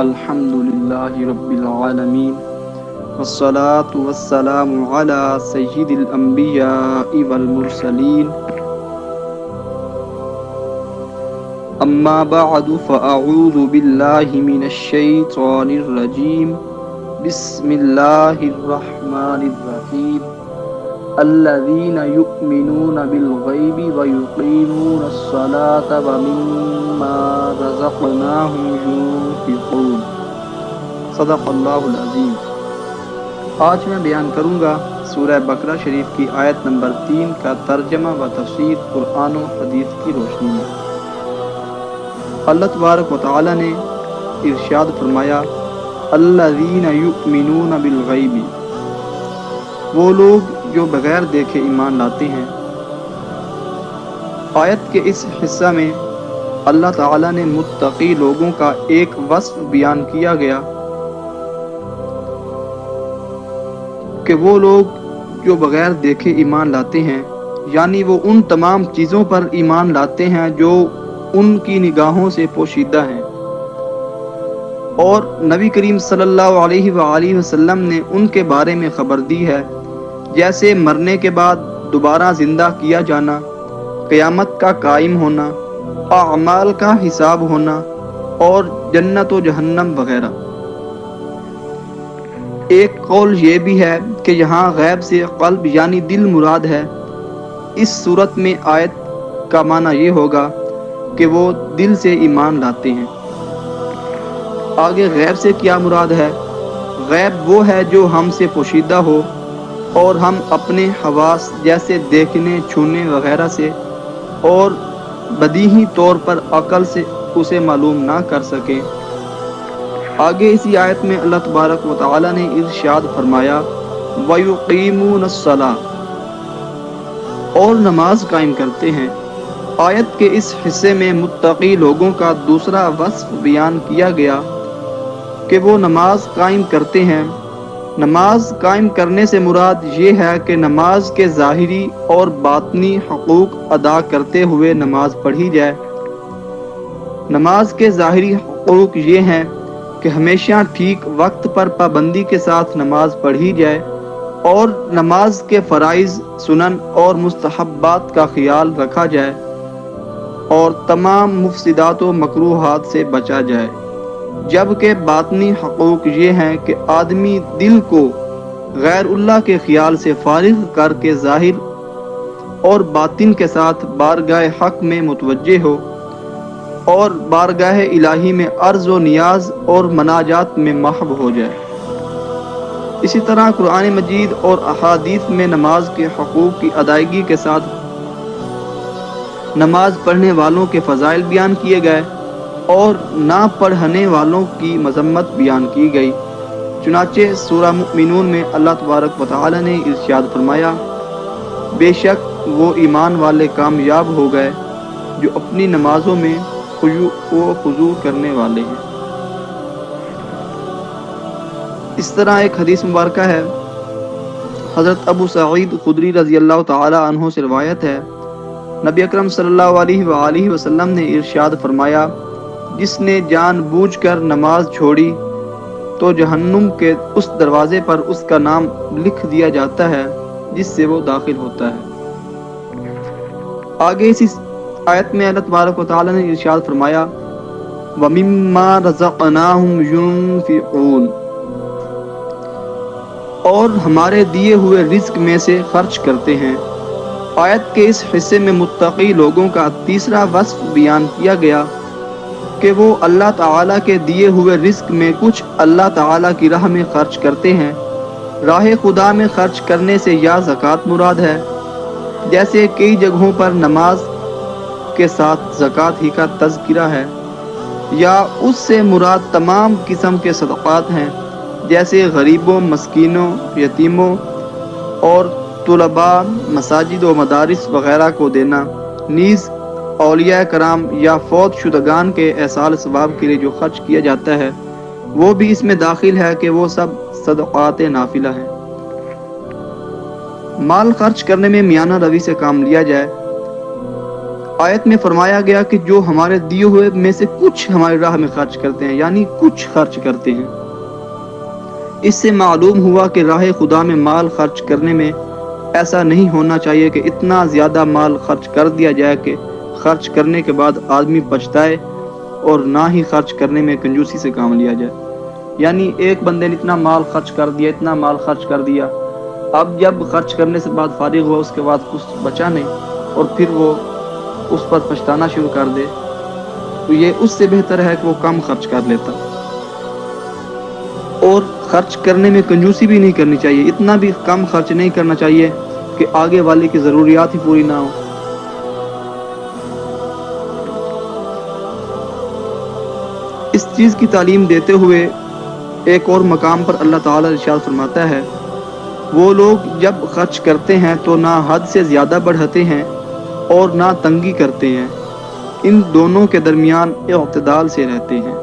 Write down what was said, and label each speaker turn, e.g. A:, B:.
A: الحمد للہ رب العالمین والصلاة والسلام علی سید الانبیاء والمرسلین اما بعد فاعوذ باللہ من الشیطان الرجیم بسم اللہ الرحمن الرحیم الذین یؤمنون بالغیب ویقیمون الصلاة ومما رزقناہم ينفقون۔ صدق اللہ العظیم۔ آج میں بیان کروں گا سورہ بقرہ شریف کی آیت نمبر 3 کا ترجمہ و تفسیر قرآن و حدیث کی روشنی میں۔ اللہ تبارک و تعالی نے ارشاد فرمایا الذین یؤمنون بالغیب، وہ لوگ جو بغیر دیکھے ایمان لاتے ہیں۔ آیت کے اس حصہ میں اللہ تعالی نے متقی لوگوں کا ایک وصف بیان کیا گیا کہ وہ لوگ جو بغیر دیکھے ایمان لاتے ہیں، یعنی وہ ان تمام چیزوں پر ایمان لاتے ہیں جو ان کی نگاہوں سے پوشیدہ ہیں، اور نبی کریم صلی اللہ علیہ وآلہ وسلم نے ان کے بارے میں خبر دی ہے، جیسے مرنے کے بعد دوبارہ زندہ کیا جانا، قیامت کا قائم ہونا، اعمال کا حساب ہونا اور جنت و جہنم وغیرہ۔ ایک قول یہ بھی ہے کہ یہاں غیب سے قلب یعنی دل مراد ہے۔ اس صورت میں آیت کا معنی یہ ہوگا کہ وہ دل سے ایمان لاتے ہیں۔ آگے غیب سے کیا مراد ہے؟ غیب وہ ہے جو ہم سے پوشیدہ ہو اور ہم اپنے حواس جیسے دیکھنے، چھونے وغیرہ سے اور بدیہی طور پر عقل سے اسے معلوم نہ کر سکیں۔ آگے اسی آیت میں اللہ تبارک و تعالی نے ارشاد فرمایا وَيُقِيمُونَ الصَّلَاةَ، اور نماز قائم کرتے ہیں۔ آیت کے اس حصے میں متقی لوگوں کا دوسرا وصف بیان کیا گیا کہ وہ نماز قائم کرتے ہیں۔ نماز قائم کرنے سے مراد یہ ہے کہ نماز کے ظاہری اور باطنی حقوق ادا کرتے ہوئے نماز پڑھی جائے۔ نماز کے ظاہری حقوق یہ ہیں کہ ہمیشہ ٹھیک وقت پر پابندی کے ساتھ نماز پڑھی جائے اور نماز کے فرائض، سنن اور مستحبات کا خیال رکھا جائے اور تمام مفسدات و مکروہات سے بچا جائے، جبکہ باطنی حقوق یہ ہیں کہ آدمی دل کو غیر اللہ کے خیال سے فارغ کر کے ظاہر اور باطن کے ساتھ بارگاہ حق میں متوجہ ہو اور بارگاہ الہی میں عرض و نیاز اور مناجات میں محو ہو جائے۔ اسی طرح قرآن مجید اور احادیث میں نماز کے حقوق کی ادائیگی کے ساتھ نماز پڑھنے والوں کے فضائل بیان کیے گئے اور نہ پڑھنے والوں کی مذمت بیان کی گئی۔ چنانچہ سورہ مؤمنون میں اللہ تبارک و تعالی نے ارشاد فرمایا بے شک وہ ایمان والے کامیاب ہو گئے جو اپنی نمازوں میں خشوع و خضوع کرنے والے ہیں۔ اس طرح ایک حدیث مبارکہ ہے، حضرت ابو سعید خدری رضی اللہ تعالی عنہ سے روایت ہے، نبی اکرم صلی اللہ علیہ وآلہ وسلم نے ارشاد فرمایا جس نے جان بوجھ کر نماز چھوڑی تو جہنم کے اس دروازے پر اس کا نام لکھ دیا جاتا ہے جس سے وہ داخل ہوتا ہے۔ آگے اسی آیت میں اللہ تبارک و تعالی نے ارشاد فرمایا وَمِمَّا رَزَقْنَاهُمْ يُنْفِقُونَ، اور ہمارے دیے ہوئے رزق میں سے خرچ کرتے ہیں۔ آیت کے اس حصے میں متقی لوگوں کا تیسرا وصف بیان کیا گیا کہ وہ اللہ تعالیٰ کے دیے ہوئے رزق میں کچھ اللہ تعالیٰ کی راہ میں خرچ کرتے ہیں۔ راہ خدا میں خرچ کرنے سے یا زکوٰۃ مراد ہے، جیسے کئی جگہوں پر نماز کے ساتھ زکوٰۃ ہی کا تذکرہ ہے، یا اس سے مراد تمام قسم کے صدقات ہیں، جیسے غریبوں، مسکینوں، یتیموں اور طلباء، مساجد و مدارس وغیرہ کو دینا، نیز اولیاء کرام یا فوت شدگان کے ایصال ثواب کے لیے جو خرچ کیا جاتا ہے وہ بھی اس میں داخل ہے کہ وہ سب صدقات نافلہ ہیں۔ مال خرچ کرنے میں میانہ روی سے کام لیا جائے۔ آیت میں فرمایا گیا کہ جو ہمارے دیے ہوئے میں سے کچھ ہماری راہ میں خرچ کرتے ہیں، یعنی کچھ خرچ کرتے ہیں۔ اس سے معلوم ہوا کہ راہ خدا میں مال خرچ کرنے میں ایسا نہیں ہونا چاہیے کہ اتنا زیادہ مال خرچ کر دیا جائے کہ خرچ کرنے کے بعد آدمی پچھتائے، اور نہ ہی خرچ کرنے میں کنجوسی سے کام لیا جائے۔ یعنی ایک بندے نے اتنا مال خرچ کر دیا، اتنا مال خرچ کر دیا، اب جب خرچ کرنے سے بعد فارغ ہوا، اس کے بعد کچھ بچا نہیں، اور پھر وہ اس پر پچھتانا شروع کر دے، تو یہ اس سے بہتر ہے کہ وہ کم خرچ کر لیتا۔ اور خرچ کرنے میں کنجوسی بھی نہیں کرنی چاہیے، اتنا بھی کم خرچ نہیں کرنا چاہیے کہ آگے والے کی ضروریات ہی پوری نہ ہو۔ اس چیز کی تعلیم دیتے ہوئے ایک اور مقام پر اللہ تعالیٰ ارشاد فرماتا ہے، وہ لوگ جب خرچ کرتے ہیں تو نہ حد سے زیادہ بڑھاتے ہیں اور نہ تنگی کرتے ہیں، ان دونوں کے درمیان اعتدال سے رہتے ہیں۔